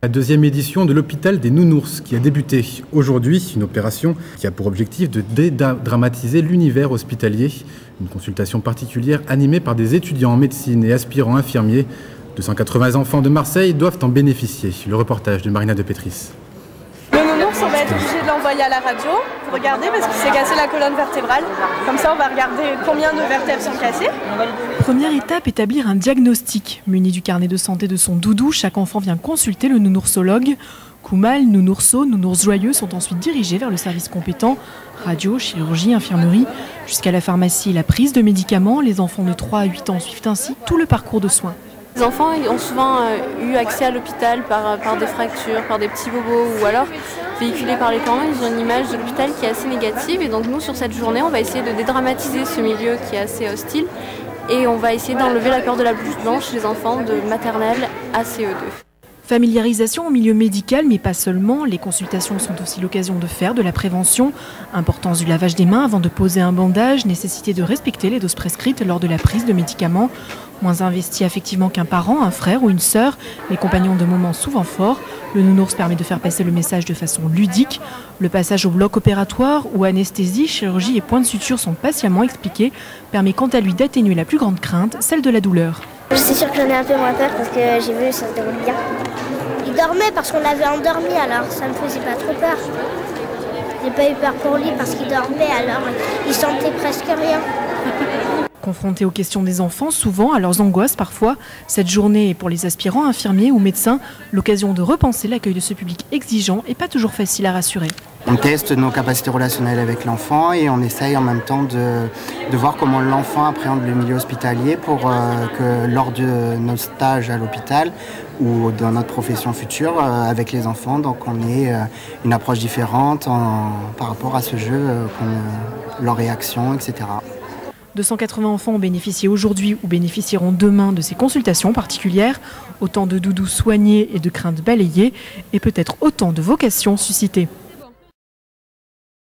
La deuxième édition de l'hôpital des nounours qui a débuté aujourd'hui, une opération qui a pour objectif de dédramatiser l'univers hospitalier. Une consultation particulière animée par des étudiants en médecine et aspirants infirmiers. 280 enfants de Marseille doivent en bénéficier. Le reportage de Marina de Petris. Le nounours, on va être obligé de l'envoyer à la radio pour regarder parce qu'il s'est cassé la colonne vertébrale. Comme ça, on va regarder combien de vertèbres sont cassées. Première étape, établir un diagnostic. Muni du carnet de santé de son doudou, chaque enfant vient consulter le nounoursologue. Coup mal, nounourceau, nounours joyeux sont ensuite dirigés vers le service compétent. Radio, chirurgie, infirmerie, jusqu'à la pharmacie et la prise de médicaments. Les enfants de 3 à 8 ans suivent ainsi tout le parcours de soins. Les enfants ont souvent eu accès à l'hôpital par des fractures, par des petits bobos ou alors véhiculés par les parents. Ils ont une image de l'hôpital qui est assez négative et donc nous sur cette journée on va essayer de dédramatiser ce milieu qui est assez hostile et on va essayer d'enlever la peur de la blouse blanche chez les enfants de maternelle à CE2. Familiarisation au milieu médical, mais pas seulement. Les consultations sont aussi l'occasion de faire de la prévention. Importance du lavage des mains avant de poser un bandage, nécessité de respecter les doses prescrites lors de la prise de médicaments. Moins investi affectivement qu'un parent, un frère ou une sœur, les compagnons de moments souvent forts. Le nounours permet de faire passer le message de façon ludique. Le passage au bloc opératoire où anesthésie, chirurgie et points de suture sont patiemment expliqués permet quant à lui d'atténuer la plus grande crainte, celle de la douleur. C'est sûr que j'en ai un peu moins peur parce que j'ai vu, ça se déroule bien. Il dormait parce qu'on l'avait endormi, alors ça me faisait pas trop peur. J'ai pas eu peur pour lui parce qu'il dormait, alors il sentait presque rien. Confrontés aux questions des enfants, souvent à leurs angoisses parfois, cette journée est pour les aspirants infirmiers ou médecins l'occasion de repenser l'accueil de ce public exigeant et pas toujours facile à rassurer. On teste nos capacités relationnelles avec l'enfant et on essaye en même temps de voir comment l'enfant appréhende le milieu hospitalier pour que lors de nos stages à l'hôpital ou dans notre profession future avec les enfants, donc on ait une approche différente par rapport à ce jeu, leurs réactions, etc. 280 enfants ont bénéficié aujourd'hui ou bénéficieront demain de ces consultations particulières. Autant de doudous soignés et de craintes balayées et peut-être autant de vocations suscitées.